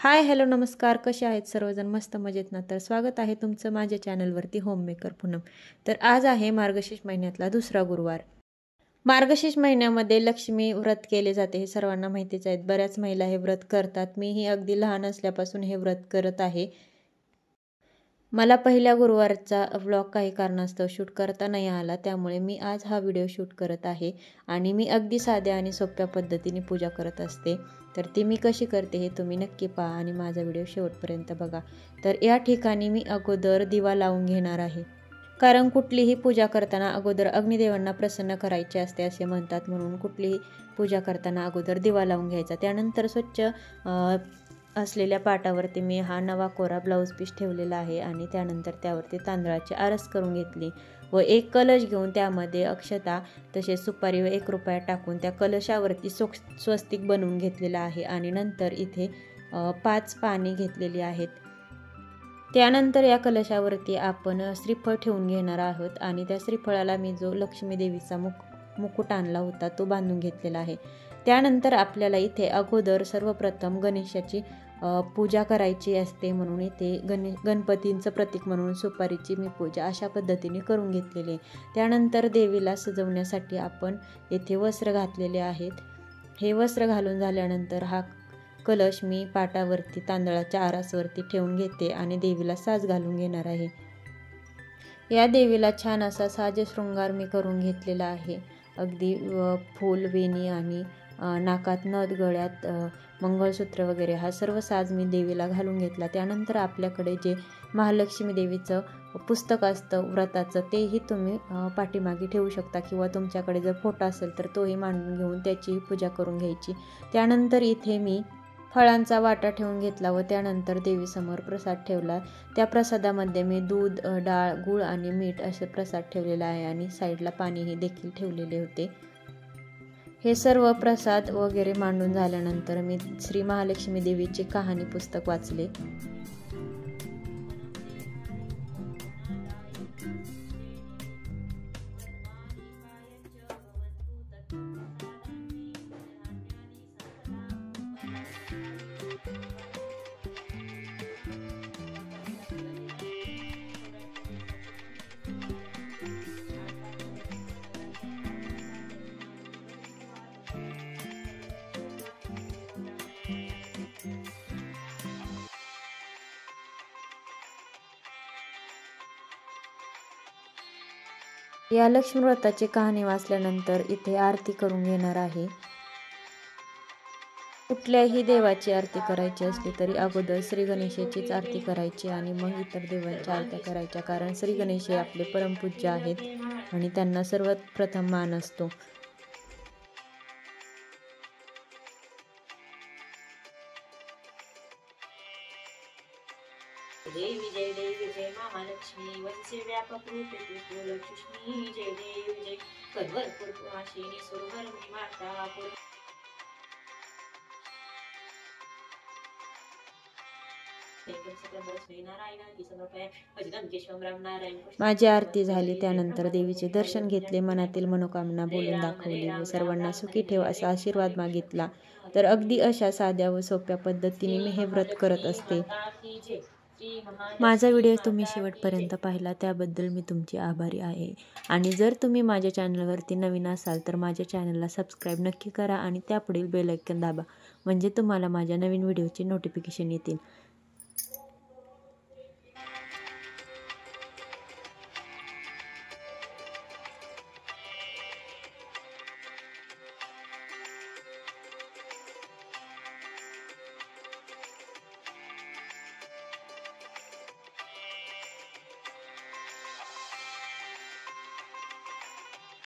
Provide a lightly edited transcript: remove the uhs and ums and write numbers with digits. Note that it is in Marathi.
हाय हॅलो नमस्कार, कसे आहेत सर्वजण? मस्त मजेत ना? तर स्वागत आहे तुमचं माझ्या चॅनलवरती होममेकर पूनम. तर आज आहे मार्गशीर्ष महिन्यातला दुसरा गुरुवार. मार्गशीर्ष महिन्यामध्ये लक्ष्मी व्रत केले जाते हे सर्वांना माहितीच आहे. बऱ्याच महिला हे व्रत करतात. मीही अगदी लहान असल्यापासून हे व्रत करत आहे. मला पहिल्या गुरुवारचा व्लॉग काही कारणास्तव शूट करता नाही आला, त्यामुळे मी आज हा व्हिडिओ शूट करत आहे. आणि मी अगदी साध्या आणि सोप्या पद्धतीने पूजा करत असते. तर ती मी कशी करते हे तुम्ही नक्की पहा आणि माझा व्हिडिओ शेवटपर्यंत बघा. तर या ठिकाणी मी अगोदर दिवा लावून घेणार आहे, कारण कुठलीही पूजा करताना अगोदर अग्निदेवांना प्रसन्न करायचे असते असे म्हणतात. म्हणून कुठलीही पूजा करताना अगोदर दिवा लावून घ्यायचा. त्यानंतर स्वच्छ असलेल्या पाटावरती मी हा नवा कोरा ब्लाऊज पीस ठेवलेला आहे आणि त्यानंतर त्यावरती तांदळाची आरस करून घेतली व एक कलश घेऊन त्यामध्ये अक्षता तसेच सुपारी व 1 रुपया टाकून त्या कलशावरती स्वस्तिक बनवून घेतलेला आहे. आणि नंतर इथे 5 पाने घेतलेली आहेत. त्यानंतर या कलशावरती आपण श्रीफळ ठेवून घेणार आहोत आणि त्या श्रीफळाला मी जो लक्ष्मी देवीचा मुकुट आणला होता तो बांधून घेतलेला आहे. त्यानंतर आपल्याला इथे अगोदर सर्वप्रथम गणेशाची पूजा करायची असते, म्हणून इथे गणपतींचं प्रतीक म्हणून सुपारीची मी पूजा अशा पद्धतीने करून घेतलेली आहे. त्यानंतर देवीला सजवण्यासाठी आपण येथे वस्त्र घातलेले आहेत. हे वस्त्र घालून झाल्यानंतर हा कलश मी पाटावरती तांदळाच्या आरासवरती ठेवून घेते आणि देवीला साज घालून घेणार आहे. या देवीला छान असा साज शृंगार मी करून घेतलेला आहे. अगदी फूल, वेणी आणि नाकात नथ, गळ्यात मंगळसूत्र वगैरे हा सर्व साज मी देवीला घालून घेतला. त्यानंतर आपल्याकडे जे महालक्ष्मी देवीचं पुस्तक असतं व्रताचं तेही तुम्ही पाठीमागे ठेवू शकता, किंवा तुमच्याकडे जर फोटो असेल तर तोही मांडून घेऊन त्याचीही पूजा करून घ्यायची. त्यानंतर इथे मी फळांचा वाटा ठेवून घेतला व त्यानंतर देवीसमोर प्रसाद ठेवला. त्या प्रसादामध्ये मी दूध, डाळ, गूळ आणि मीठ असे प्रसाद ठेवलेला आहे आणि साईडला पाणीही देखील ठेवलेले होते. हे सर्व प्रसाद वगैरे मांडून झाल्यानंतर मी श्री महालक्ष्मी देवीचे कहाणी पुस्तक वाचले. या लक्ष्मी व्रताची कहाणी वाचल्यानंतर इथे आरती करून घेणार आहे. कुठल्याही देवाची आरती करायची असली तरी अगोदर श्री गणेशाचीच आरती करायची आणि मग इतर देवांच्या आरत्या करायच्या, कारण श्री गणेश हे आपले परमपूज्य आहेत आणि त्यांना सर्वात प्रथम मान असतो. देवी जय देवी जय महालक्ष्मी वंशे व्यापक रूपे तू लक्ष्मी जय देवी जय कद्वर पूर्वाशिनी सुरवर मी माता माझी आरती झाली. त्यानंतर देवीचे दर्शन घेतले, मनातील मनोकामना बोलून दाखवली व सर्वांना सुखी ठेव असा आशीर्वाद मागितला. तर अगदी अशा साध्या व सोप्या पद्धतीने मी हे व्रत करत असते. माझा व्हिडिओ तुम्ही शेवटपर्यंत पाहिला त्याबद्दल मी तुमची आभारी आहे. आणि जर तुम्ही माझ्या चॅनलवरती नवीन असाल तर माझ्या चॅनलला सबस्क्राईब नक्की करा आणि त्यापुढील बेल आयकॉन दाबा, म्हणजे तुम्हाला माझ्या नवीन व्हिडिओचे नोटिफिकेशन येतील.